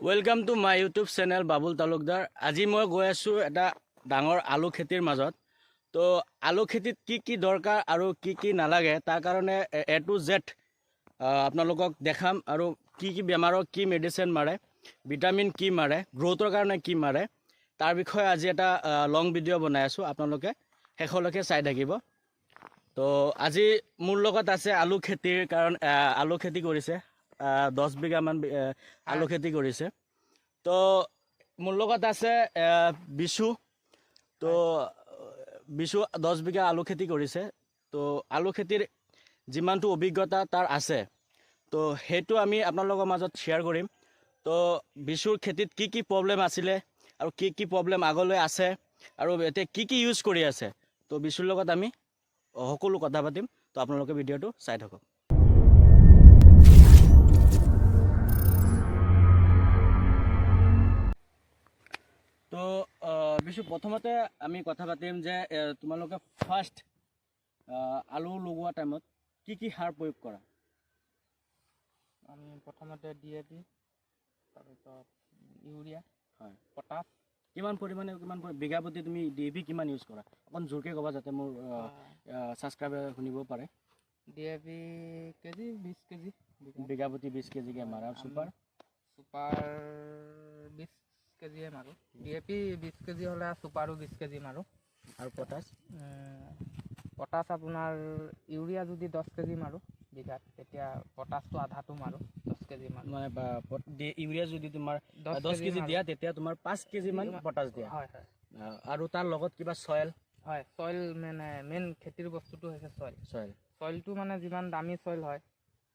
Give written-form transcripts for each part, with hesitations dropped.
Welcome to my YouTube channel Babul Talukdar. आज मैं गई आसो एटा डांगर आलू खेतिर मजत। तो आलू खेतित की दरकार और की नालागे तार कारणे ए टू जेड आपनालोকক देखाम और की बेमार की मेडिसिन मारे, विटामिन की मारे, ग्रोथर कारण की मारे तार विषय आज एटा लंग भिडिओ बनाई आसो। आपनालोके शेषলৈকে চাই থাকিব। तो आज मोर लगत आछे आलू खेतिर कारण आलू खेति करिছে 10 बिघा मान आलू खेति करिছে। तो मोर लगत आछे बिशु। तो बिशु 10 बिघा आलू खेति करिছে। तो आलू खेतिर जिमानটো अभिज्ञता तार आछे तो हेतु आमी आपनालोকৰ মাজত शेयर কৰিম। तो बिशुर खेतित की प्रब्लेम आছিলে और की प्रब्लेम आगলৈ আছে और এতিয়া की यूज কৰি আছে। तो बिशुर লগত आमी সকলো কথা পাতিম। তো আপোনালোকে ভিডিঅ'টো চাই থাকক। তো বিশু প্ৰথমতে আমি কথা পাতিম যে তোমালোকে ফাৰ্ষ্ট আলু লগোৱা টাইমত কি সাৰ প্ৰয়োগ কৰা? আমি প্ৰথমতে DAP তাৰপিছত ইউৰিয়া হয়, পটাছ কিমান পৰিমাণে বিঘা প্ৰতি তুমি DAP কিমান ইউজ কৰা? অকণ জোৰকৈ ক'বা যাতে মোৰ ছাবস্ক্ৰাইবাৰ শুনিব পাৰে। DAP কেজি 20 কেজি বিঘা প্ৰতি 20 কেজিকৈ মাৰা। সুপাৰ 20 কেজিয়ে মাৰোঁ। DAP 20 কেজি হ'লে সুপাৰো 20 কেজি মাৰোঁ। আৰু পটাছ আপোনাৰ ইউৰিয়া যদি 10 কেজি মাৰোঁ বিঘাত তেতিয়া পটাছটো আধাটো মাৰোঁ 10 কেজি মান। মানে ইউৰিয়া যদি তোমাৰ 10 কেজি দিয়া তেতিয়া তোমাৰ 5 কেজি মান পটাছ দিয়া। হয় হয়। আৰু তাৰ লগত কিবা সয়েল? হয়, সয়েল মানে মেইন খেতিৰ বস্তুটো হৈছে সয়েল। সয়েলটো মানে যিমান দামী সয়েল হয়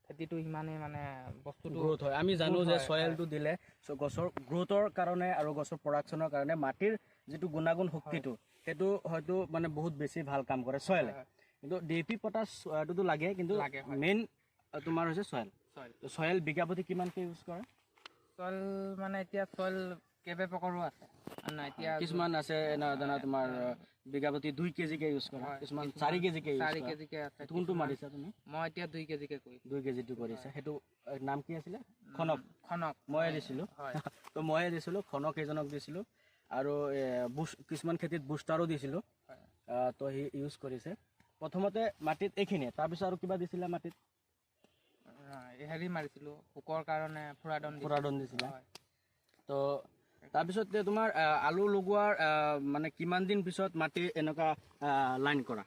খেতিটো সিমানেই মানে বস্তুটো গ্ৰোথ হয়। আমি জানো যে সয়েলটো দিলে গছৰ গ্ৰোথৰ কাৰণে আৰু গছৰ প্ৰডাকশ্যনৰ কাৰণে মাটিৰ যিটো গুণাগুণ শক্তিটো সেইটো হয়তো মানে বহুত বেছি ভাল কাম কৰে সয়েলে। কিন্তু DAP পটাছ এইটোতো লাগে, কিন্তু মেইন তোমাৰ হৈছে সয়েল। তো সয়েল বিঘা প্ৰতি কিমানকৈ ইউজ কৰে? সয়েল মানে এতিয়া সয়েল কেইবা প্ৰকাৰো আছে। এতিয়া কিছুমান আছে জানা তোমাৰ বিঘা প্ৰতি 2 কেজিকৈ ইউজ কৰা, কিছুমান 4 কেজিকৈ ইউজ কৰা। 4 কেজিকৈ আছে। কোনটো মাৰিছা তুমি? মই এতিয়া 2 কেজিকৈ কৰিছোঁ। 2 কেজিটো কৰিছা। সেইটো নাম কি আছিলে? খনক। মই দিছিলোঁ। তো মই দিছিলোঁ, খনক এজনক দিছিলোঁ আৰু কিছুমান খেতিত বুষ্টাৰো দিছিলোঁ। তো সি ইউজ কৰিছে। প্ৰথমতে মাটিত এইখিনিয়ে, তাৰপিছত আৰু কিবা দিছিলে মাটিত? হেৰি মাৰিছিলোঁ পোকৰ কাৰণে ফুৰাডন দিছিলে। তো তাৰপিছত তোমাৰ আলু লগোৱাৰ মানে কিমান দিন পিছত মাটি এনেকুৱা লাইন কৰা?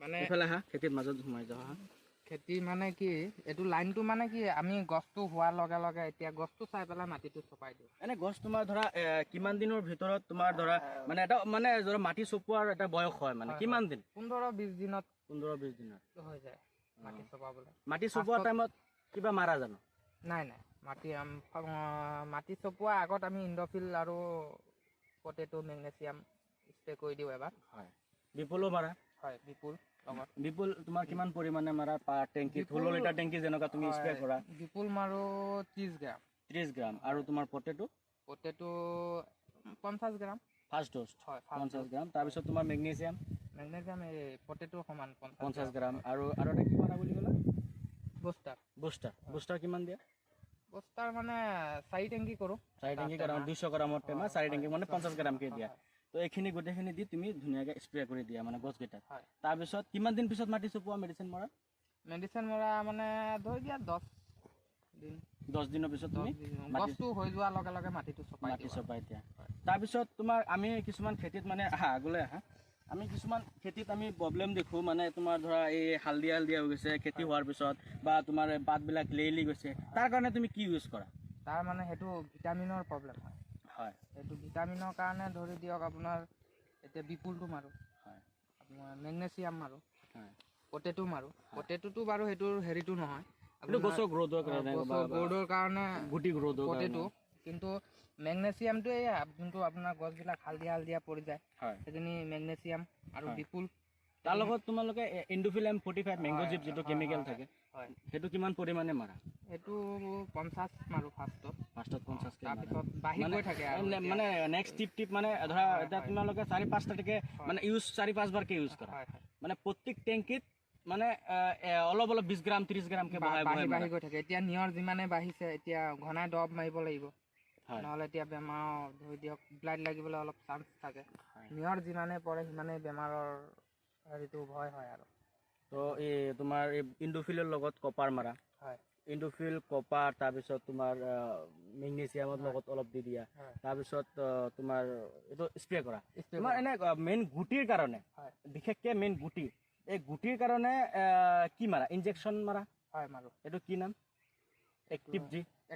মানে এইফালে আহা, খেতিৰ মাজত সোমাই যাওঁ। আহা খেতি মানে কি এইটো লাইনটো মানে কি আমি গছটো হোৱাৰ লগে লগে এতিয়া গছটো চাই পেলাই মাটিটো চপাই দিওঁ। এনে গছ তোমাৰ ধৰা কিমান দিনৰ ভিতৰত তোমাৰ ধৰা মানে এটা মানে ধৰা মাটি চপোৱাৰ এটা বয়স হয়, মানে কিমান দিন? 15-20 দিনত। 15-20 দিনত হৈ যায় মাটি চপাবলৈ। মাটি চপোৱাৰ টাইমত কিবা মাৰা জানো? নাই মাটি চপোৱাৰ আগত আমি ইণ্ডোফিল আৰু পটেটো মেগনেছিয়াম স্প্ৰে কৰি দিওঁ এবাৰ। হয়, বিপুলো মাৰা? হয়, বিপুল তোমাৰ কিমান পৰিমাণে মাৰা পাৰ টেংকিত? 16 লিটাৰ টেংকি যেনেকুৱা তুমি স্প্ৰে কৰা। বিপুল মাৰো 30 গ্ৰাম। 30 গ্ৰাম। আৰু তোমাৰ পটেটো 50 গ্ৰাম ফাৰ্ষ্ট ড'জ। হয়, 50 গ্ৰাম। তাৰপিছত তোমাৰ মেগনেছিয়াম এই পটেটো সমান 50 গ্ৰাম। আৰু এটা কি মাৰা বুলি ক'লা? বুষ্টাৰ কিমান দিয়া? বুষ্টাৰ মানে 4 টেংকি কৰোঁ। 4 টেংকি কৰা 200 গ্ৰামৰ টেমা 4 টেংকি মানে 50 গ্ৰামকৈ দিয়া। তো এইখিনি গোটেইখিনি দি তুমি ধুনীয়াকৈ স্প্ৰে কৰি দিয়া মানে গছকেইটাত। তাৰপিছত কিমান দিন পিছত মাটি চপোৱা মেডিচিন মৰা? মানে ধৰি দিয়া 10 দিনৰ পিছত তুমি গছটো হৈ যোৱাৰ লগে লগে মাটিটো চপাই দিয়া। তাৰপিছত তোমাৰ আমি কিছুমান খেতিত মানে আগলৈ আহা, আমি কিছুমান খেতিত আমি প্ৰব্লেম দেখোঁ। মানে তোমাৰ ধৰা এই হালধীয়া হৈ গৈছে খেতি হোৱাৰ পিছত, বা তোমাৰ পাতবিলাক লেৰেলি গৈছে, তাৰ কাৰণে তুমি কি ইউজ কৰা? তাৰ মানে সেইটো ভিটামিনৰ প্ৰব্লেম হয়। এইটো ভিটামিনৰ কাৰণে ধৰি দিয়ক আপোনাৰ এতিয়া বিপুলটো মাৰোঁ, আপোনাৰ মেগনেছিয়াম মাৰোঁ, পটেটো মাৰোঁ। পটেটোটো বাৰু সেইটোৰ হেৰিটো নহয়, গছৰ গ্ৰোথৰ কাৰণে গুটি গ্ৰোথৰ পটেটো। কিন্তু মেগনেছিয়ামটো এই যোনটো আপোনাৰ গছবিলাক হালধীয়া পৰি যায় সেইখিনি মেগনেছিয়াম আৰু বিপুল। তাৰ লগত তোমালোকে ইণ্ডোফিল M45 মেংগ'জিপ যিটো কেমিকেল থাকে সেইটো কিমান পৰিমাণে মাৰা? সেইটো 50 মাৰোঁ ফাৰ্ষ্টত 50 তাৰপিছত বাঢ়ি গৈ থাকে মানে নেক্সট টিপ মানে ধৰা এতিয়া তোমালোকে 4-5টাকৈ মানে 4-5 বাৰকৈ ইউজ কৰা। মানে প্ৰত্যেক টেংকিত মানে অলপ অলপ 20 গ্ৰাম 30 গ্ৰামকে বহাই বহাই বাঢ়ি গৈ থাকে। এতিয়া নিয়ৰ যিমানে বাঢ়িছে, এতিয়া ঘনাই দৰৱ মাৰিব লাগিব, নহ'লে এতিয়া বেমাৰ ধৰি দিয়ক ব্লাড লাগিবলৈ অলপ চান্স থাকে। নিয়ৰ যিমানে পৰে সিমানে বেমাৰৰ হেৰিটো ভয় হয় আৰু। তো এই তোমাৰ এই ইণ্ডোফিলৰ লগত কপাৰ মাৰা, হয়, ইণ্ডোফিল কপাৰ, তাৰপিছত তোমাৰ মেগনেছিয়ামৰ লগত অলপ দি দিয়া, তাৰপিছত তোমাৰ এইটো স্প্ৰে কৰা। তোমাৰ এনে মেইন গুটিৰ কাৰণে, বিশেষকৈ মেইন গুটি, এই গুটিৰ কাৰণে কি মাৰা? ইনজেকশ্যন মাৰা? হয়, মাৰো। এইটো কি নাম?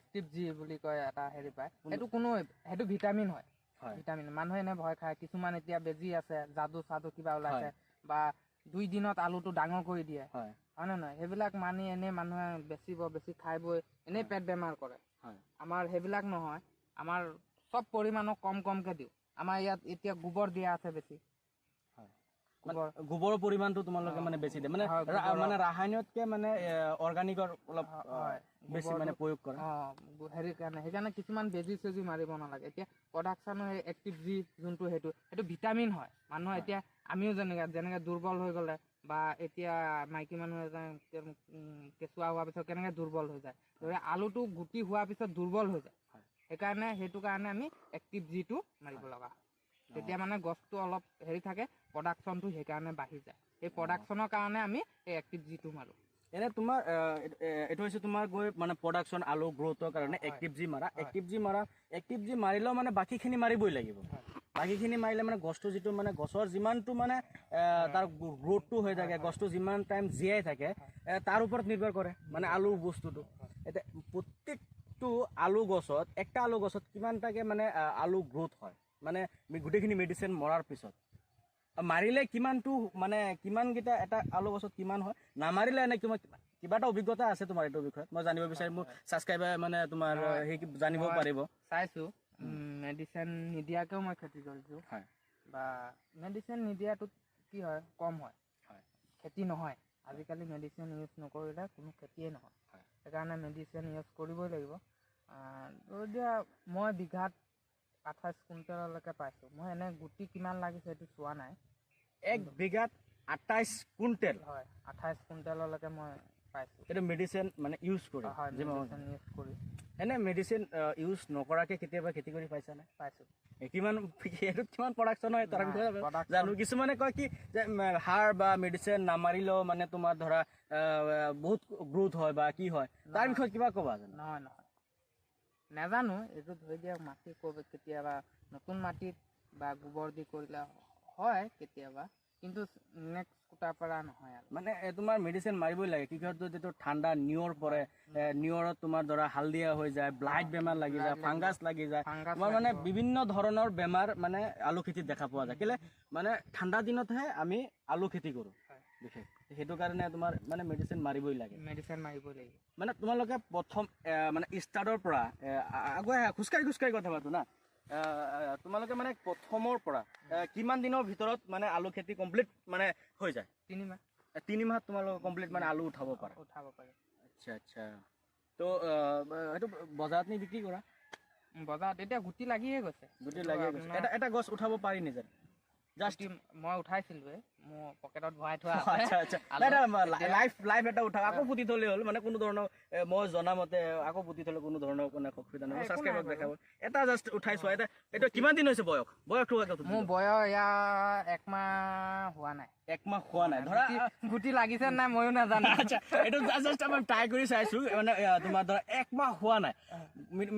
এক্টিভ জি বুলি কয়, এটা হেৰি পায়। সেইটো ভিটামিন হয়, ভিটামিন। মানুহে এনে ভয় খায়, কিছুমান এতিয়া বেজি আছে, যাদু চাদু কিবা ওলাইছে, বা 2 দিনত আলুটো ডাঙৰ কৰি দিয়ে, হয় নে নহয়? সেইবিলাক মানি এনেই মানুহে বেছি খাই বৈ এনেই পেট বেমাৰ কৰে। আমাৰ সেইবিলাক নহয়, আমাৰ চব পৰিমাণক কমকৈ দিওঁ। আমাৰ ইয়াত এতিয়া গোবৰ দিয়া আছে বেছি, গোবৰৰ পৰিমাণটো তোমালোকে মানে বেছি দিয়ে, মানে ৰাসায়নিকতকৈ মানে অৰ্গেনিকৰ অলপ বেছি মানে প্ৰয়োগ কৰা। হেৰি সেইকাৰণে কিছুমান বেজি চেজি মাৰিব নালাগে। এতিয়া প্ৰডাকশ্যনৰ এক্টিভ জি যোনটো সেইটো ভিটামিন হয়। মানুহৰ এতিয়া আমিও যেনেকৈ দুৰ্বল হৈ গ'লে, বা এতিয়া মাইকী মানুহ এজন কেঁচুৱা হোৱাৰ পিছত কেনেকৈ দুৰ্বল হৈ যায়, আলুটো গুটি হোৱাৰ পিছত দুৰ্বল হৈ যায়। সেইটো কাৰণে আমি এক্টিভ জিটো মাৰিব লগা হয়। তেতিয়া মানে গছটো অলপ হেৰি থাকে, প্ৰডাকশ্যনটো সেইকাৰণে বাঢ়ি যায়। সেই প্ৰডাকশ্যনৰ কাৰণে আমি এই এক্টিভ জিটো মাৰোঁ। এনে তোমাৰ এইটো হৈছে তোমাৰ গৈ মানে প্ৰডাকশ্যন আলু গ্ৰ'থৰ কাৰণে এক্টিভ জি মাৰা। এক্টিভ জি মাৰিলেও মানে বাকীখিনি মাৰিবই লাগিব। বাকীখিনি মাৰিলে মানে গছটো যিটো মানে গছৰ যিমানটো মানে তাৰ গ্ৰ'থটো হৈ থাকে, গছটো যিমান টাইম জীয়াই থাকে, তাৰ ওপৰত নিৰ্ভৰ কৰে মানে আলু বস্তুটো। এতিয়া প্ৰত্যেকটো আলু গছত, একটা আলু গছত কিমানটাকে মানে আলু গ্ৰ'থ হয়, মানে গোটেইখিনি মেডিচিন মৰাৰ পিছত মাৰিলে কিমানটো, মানে কিমানকেইটা এটা আলু গছত কিমান হয়, নামাৰিলে এনে কিবা এটা অভিজ্ঞতা আছে তোমাৰ এইটো বিষয়ত? মই জানিব বিচাৰিম, মোৰ ছাবস্ক্ৰাইবাৰ মানে তোমাৰ সেই জানিব পাৰিব। চাইছোঁ, মেডিচিন নিদিয়াকৈও মই খেতি কৰিছোঁ, বা মেডিচিন নিদিয়াটোত কি হয়, কম হয়, খেতি নহয়। আজিকালি মেডিচিন ইউজ নকৰিলে কোনো খেতিয়ে নহয়, সেইকাৰণে মেডিচিন ইউজ কৰিবই লাগিব। এতিয়া মই বিঘাত 28 কুইণ্টেললৈকে পাইছোঁ। মই এনে গুটি কিমান লাগিছে সেইটো চোৱা নাই। 1 বিঘাত 28 কুইণ্টেল? হয়, 28 কুইণ্টেললৈকে মই পাইছোঁ। এইটো মেডিচিন মানে ইউজ কৰি? হয়, মেডিচিন ইউজ কৰি। এনে মেডিচিন ইউজ নকৰাকৈ কেতিয়াবা খেতি কৰি পাইছানে? পাইছোঁ। সেইটোত কিমান প্ৰডাকশ্যন হয় তাৰ বিষয়ে জানো। কিছুমানে কয় কি যে সাৰ বা মেডিচিন নামাৰিলেও মানে তোমাৰ ধৰা বহুত গ্ৰোথ হয় বা কি হয়, তাৰ বিষয়ে কিবা ক'বা? নহয়, নাজানো। এইটো ধৰি দিয়ক, মাটি কেতিয়াবা নতুন মাটিত বা গোবৰ দি কৰিলে হয় কেতিয়াবা, কিন্তু নেক্সট কুটাৰ পৰা নহয় আৰু। মানে তোমাৰ মেডিচিন মাৰিবই লাগে। কৃষকটো যিটো ঠাণ্ডা নিয়ৰ পৰে, নিয়ৰত তোমাৰ ধৰা হালধীয়া হৈ যায়, ব্লাইট বেমাৰ লাগি যায়, ফাংগাছ লাগি যায়, তোমাৰ মানে বিভিন্ন ধৰণৰ বেমাৰ মানে আলু খেতিত দেখা পোৱা যায়। কেলে মানে ঠাণ্ডা দিনতহে আমি আলু খেতি কৰোঁ বিশেষ, সেইটো কাৰণে তোমাৰ মানে মেডিচিন মাৰিবই লাগে। মানে তোমালোকে প্ৰথম মানে ষ্টাৰ্টৰ পৰা আগুৱাই খোজকাঢ়ি কথা পাতো না, তোমালোকে মানে প্ৰথমৰ পৰা কিমান দিনৰ ভিতৰত মানে আলু খেতি কমপ্লিট মানে হৈ যায়? 3 মাহ। 3 মাহত তোমালোকে কমপ্লিট মানে আলু উঠাব পাৰে? আচ্ছা। তো সেইটো বজাৰত নি বিক্ৰী কৰা? বজাৰত এতিয়া গুটি লাগিয়ে গৈছে। এটা গছ উঠাব পাৰি নিজে? জাষ্ট মই উঠাইছিলোৱে, মোৰ পকেটত ভৰাই থোৱা। আচ্ছা। লাইফ এটা উঠাক, আকৌ পুতি থ'লে হ'ল, মানে কোনো ধৰণৰ মই জনামতে আকৌ পুতি থ'লে কোনো ধৰণৰ মানে অসুবিধা নহয়। ছাবস্ক্ৰাইবাৰক দেখাব, এটা জাষ্ট উঠাইছো। এইটো কিমান দিন হৈছে বয়সটো? মোৰ বয়স এয়া 1 মাহ হোৱা নাই। 1 মাহ হোৱা নাই, ধৰা গুটি লাগিছে নাই ময়ো নাজানো। আচ্ছা, এইটো জাষ্ট মই ট্ৰাই কৰি চাইছো, মানে তোমাৰ ধৰা 1 মাহ হোৱা নাই,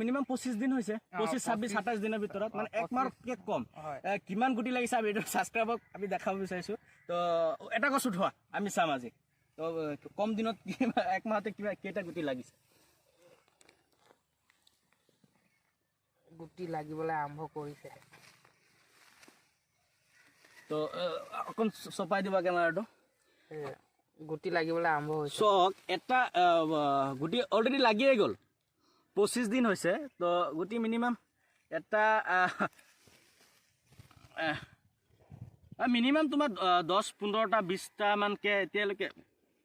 মিনিমাম 25 দিন হৈছে, 25, 26, 27 দিনৰ ভিতৰত, মানে 1 মাহতকৈ কম। কিমান গুটি লাগিছে আমি এইটো ছাবস্ক্ৰাইবাৰক আমি দেখাব বিচাৰিছো। তো এটা গছ উঠোৱা, আমি চাম আজি। তো কম দিনত 1 মাহতে কেইটা গুটি লাগিছে? গুটি লাগিবলৈ আৰম্ভ কৰিছে। তো অকণ চপাই দিবা কেমেৰাটো। গুটি লাগিবলৈ আৰম্ভ হৈছে। চক এটা গুটি অলৰেডি লাগিয়ে গ'ল, 25 দিন হৈছে। তো গুটি মিনিমাম এটা মিনিমাম তোমাৰ 10-15টা 20টামানকৈ এতিয়ালৈকে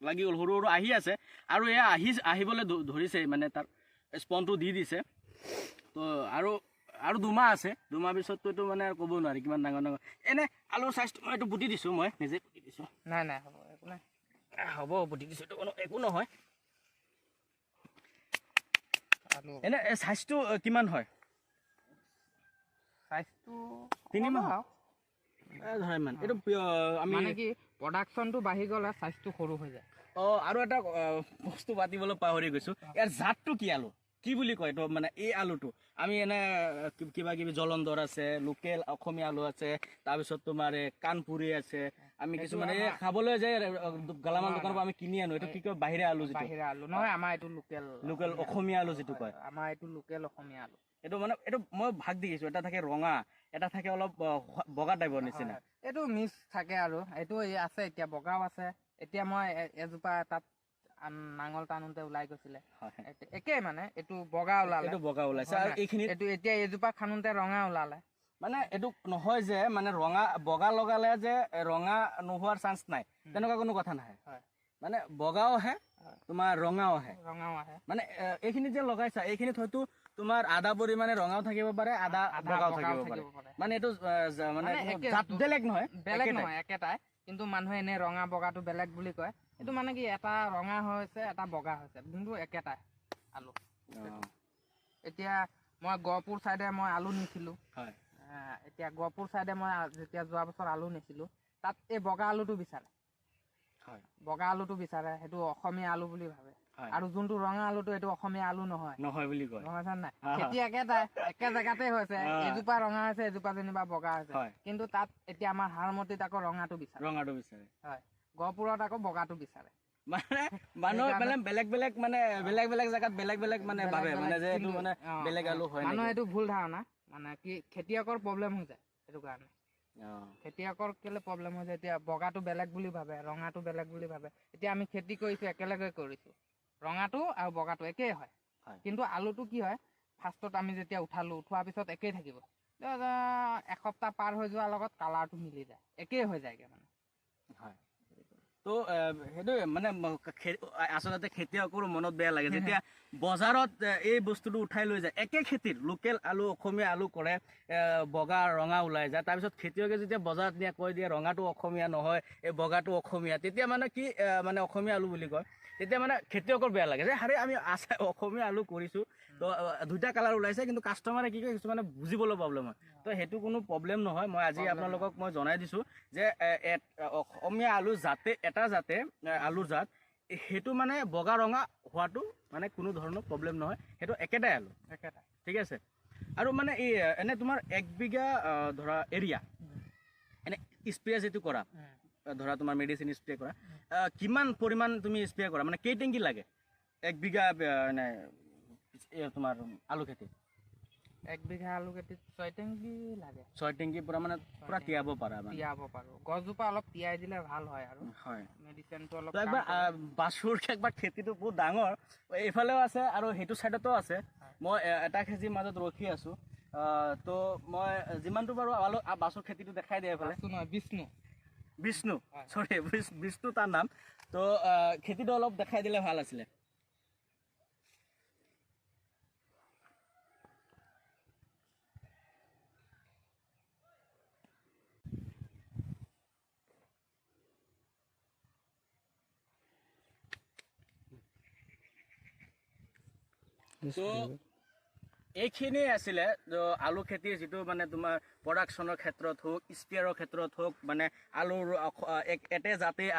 লাগি গ'ল, সৰু আহি আছে। আৰু এয়া আহিবলৈ ধৰিছে, মানে তাৰ স্পনটো দি দিছে। তো আৰু 2 মাহ আছে, 2 মাহ পিছততো এইটো মানে ক'ব নোৱাৰি কিমান ডাঙৰ। এনে আলুৰ চাইজটো মই এইটো পুতি দিছোঁ, মই নিজে পুতি দিছোঁ। নাই হ'ব, একো নাই। হ'ব পুতি দিছোঁ, এইটো একো নহয়। আলু এনে চাইজটো কিমান হয়? চাইজটো 3 মাহ আৰু ধৰা ইমান। এইটো আমি মানে কি প্ৰডাকশ্যনটো বাঢ়ি গ'লে চাইজটো সৰু হৈ যায়। আৰু এটা বস্তু পাতিবলৈ পাহৰি গৈছোঁ, ইয়াৰ জাতটো কি আলু, কি বুলি কয় এইটো? মানে এই আলুটো আমি এনে কিবা কিবি জলন্ধৰ আছে, লোকেল অসমীয়া আলু আছে, তাৰপিছত তোমাৰ কাণপুৰি আছে, আমি কিছুমানে এই খাবলৈ যে গেলামাল দোকানৰ পৰা আমি কিনি আনো, এইটো কি কয় বাহিৰা আলু যিটো? বাহিৰা আলু নহয়, আমাৰ এইটো লোকেল অসমীয়া আলু যিটো কয়, আমাৰ এইটো লোকেল অসমীয়া আলু। এইটো মানে এইটো মই ভাগ দেখিছোঁ, এটা থাকে ৰঙা, এটা থাকে অলপ বগা টাইপৰ নিচিনা। এইটো মিক্স থাকে আৰু এইটো আছে, এতিয়া বগাও আছে। এতিয়া মই এজোপা তাত নাঙল টানোতে ওলাই গৈছিলে, একেই মানে এইটো বগা ওলালে, এইটো বগা ওলাইছে। আৰু এইখিনি এইটো এতিয়া এইজোপা খানোতে ৰঙা ওলালে। মানে এইটো নহয় যে মানে ৰঙা বগা লগালে যে ৰঙা নোহোৱাৰ চান্স নাই, তেনেকুৱা কোনো কথা নাই। মানে বগাও আহে, তোমাৰ ৰঙাও আহে। মানে এইখিনি যে লগাইছা, এইখিনিত হয়তো তোমাৰ আধা পৰিমাণে ৰঙাও থাকিব পাৰে, আধা বগাও থাকিব পাৰে। মানে এইটো মানে জাত বেলেগ নহয়, একেটাই, কিন্তু মানুহে এনে ৰঙা বগাটো বেলেগ বুলি কয়। এইটো মানে কি এটা ৰঙা হৈছে এটা বগা হৈছে, কিন্তু একেটাই আলু। এতিয়া মই গহপুৰ চাইডে মই আলু নিছিলোঁ, এতিয়া গহপুৰ চাইডে মই যেতিয়া যোৱা বছৰ আলু নিছিলোঁ, তাত এই বগা আলুটো বিচাৰে, বগা আলুটো বিচাৰে, সেইটো অসমীয়া আলু বুলি ভাবে। আৰু যোনটো ৰঙা আলুটো এইটো অসমীয়া আলু নহয় বুলি কয়। গম পাইছা নাই? খেতি একেটাই, একে জেগাতে হৈছে, এজোপা ৰঙা হৈছে এজোপা যেনিবা বগা হৈছে, কিন্তু তাত এতিয়া আমাৰ হাৰমতিত আকৌ ৰঙাটো বিচাৰে। হয়, গহপুৰত আকৌ বগাটো বিচাৰে। মানে মানুহ মানে বেলেগ বেলেগ, মানে বেলেগ বেলেগ জেগাত বেলেগ বেলেগ মানে ভাবে, মানে যে এইটো মানে বেলেগ আলু হয়। মানুহ এইটো ভুল ধাৰণা, মানে কি খেতিয়কৰ প্ৰব্লেম হৈ যায় সেইটো কাৰণে। খেতিয়কৰ কেলে প্ৰব্লেম হৈ যায়, এতিয়া বগাটো বেলেগ বুলি ভাবে, ৰঙাটো বেলেগ বুলি ভাবে। এতিয়া আমি খেতি কৰিছোঁ, একেলগে কৰিছোঁ, ৰঙাটো আৰু বগাটো একেই হয়, কিন্তু আলুটো কি হয়, ফাৰ্ষ্টত আমি যেতিয়া উঠোৱাৰ পিছত একেই থাকিব, এসপ্তাহ পাৰ হৈ যোৱাৰ লগত কালাৰটো মিলি যায়, একেই হৈ যায়গে মানে। তো সেইটোৱে মানে আচলতে খেতিয়কৰ মনত বেয়া লাগে যেতিয়া বজাৰত এই বস্তুটো উঠাই লৈ যায়, একে খেতিৰ লোকেল আলু অসমীয়া আলু কৰে, বগা ৰঙা ওলাই যায়, তাৰপিছত খেতিয়কে যেতিয়া বজাৰত নিয়ে কৈ দিয়ে ৰঙাটো অসমীয়া নহয়, এই বগাটো অসমীয়া, তেতিয়া মানে কি মানে অসমীয়া আলু বুলি কয়, তেতিয়া মানে খেতিয়কৰ বেয়া লাগে যে আৰে আমি অসমীয়া আলু কৰিছোঁ, তো দুইটা কালাৰ ওলাইছে, কিন্তু কাষ্টমাৰে কি কয় কিছুমানে বুজিবলৈ প্ৰব্লেম হয়। তো সেইটো কোনো প্ৰব্লেম নহয়, মই আজি আপোনালোকক মই জনাই দিছোঁ যে অসমীয়া আলু এটা জাতে আলুৰ জাত, সেইটো মানে বগা ৰঙা হোৱাটো মানে কোনো ধৰণৰ প্ৰব্লেম নহয়, সেইটো একেটাই আলু, ঠিক আছে। আৰু মানে এই এনে তোমাৰ 1 বিঘা ধৰা এৰিয়া এনে স্প্ৰে যিটো কৰা, ধৰা তোমাৰ মেডিচিন স্প্ৰে কৰা, কিমান পৰিমাণ তুমি স্প্ৰে কৰা, মানে কেই টেংকি লাগে 1 বিঘা এনে তোমাৰ আলু খেতি? 1 বিঘা আলু খেতিত 6 টেংকি লাগে। 6 টেংকি পৰা মানে পুৰা তিয়াব পাৰা? তিয়াব পাৰোঁ, গছজোপা অলপ তিয়াই দিলে ভাল হয় আৰু মেডিচিনটো অলপ। একবাৰ বাছুৰ একবাৰ খেতিটো বহুত ডাঙৰ, এইফালেও আছে আৰু সেইটো চাইডতো আছে। মই এটা খেতিৰ মাজত ৰখি আছোঁ, তো মই যিমানটো পাৰোঁ বাছুৰ খেতিটো দেখাই দিয়ে এইফালে। বিষ্ণু চৰি, বিষ্ণু তাৰ নাম। তো খেতিটো অলপ দেখাই দিলে ভাল আছিলে। তো এইখিনি আছিলে আলু খেতিৰ যিটো মানে তোমাৰ প্ৰডাকশ্যনৰ ক্ষেত্ৰত হওক, স্প্ৰেয়াৰৰ ক্ষেত্ৰত হওক, মানে আলুৰ একে জাতেই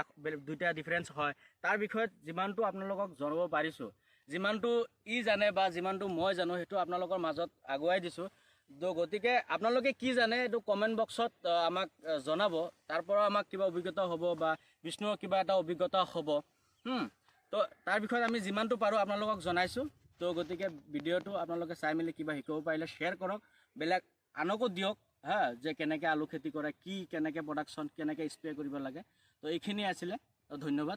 দুইটা ডিফাৰেঞ্চ হয়, তাৰ বিষয়ত যিমানটো আপোনালোকক জনাব পাৰিছোঁ, যিমানটো জানে বা যিমানটো মই জানো, সেইটো আপোনালোকৰ মাজত আগুৱাই দিছোঁ। তো গতিকে আপোনালোকে কি জানে এইটো কমেণ্ট বক্সত আমাক জনাব, তাৰ পৰা আমাক কিবা অভিজ্ঞতা হ'ব বা বিষ্ণুৰ কিবা এটা অভিজ্ঞতা হ'ব। তো তাৰ বিষয়ত আমি যিমানটো পাৰোঁ আপোনালোকক জনাইছোঁ। তো গতিকে ভিডিঅ'টো আপোনালোকে চাই মেলি কিবা শিকিব পাৰিলে শ্বেয়াৰ কৰক, বেলেগ আনকো দিয়ক যে কেনেকৈ আলু খেতি কৰে, কেনেকৈ প্ৰডাকশ্যন, কেনেকৈ স্প্ৰে কৰিব লাগে। তো এইখিনি আছিলে, ধন্যবাদ।